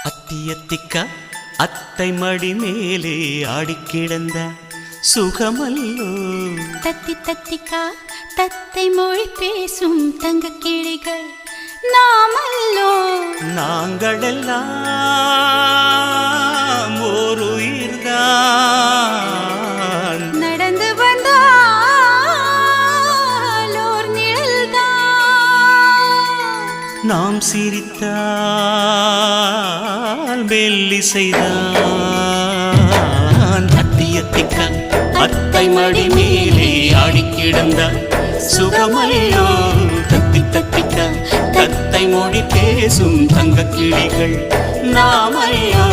அத்தியத்திக்கா அத்தை மடி மேலே ஆடிக்கிடந்த சுகமல்லோ. தத்தி தத்திக்கா தத்தை மொழி பேசும் தங்க கிளிகள் நாமல்லோ. நாங்களெல்லாம் ஓர் உயிர்தான், நடந்து வந்தால் ஓர் நிழல்தான். நாம் சிரித்தால் மெல்லிசைதான். அத்தியத்திக்கா அத்தை மடி மேலே ஆடிக்கிடந்த சுகமல்லோ. தத்தி தத்திக்கா தத்தை மொழி பேசும் தங்க கிளிகள் நாமல்லோ.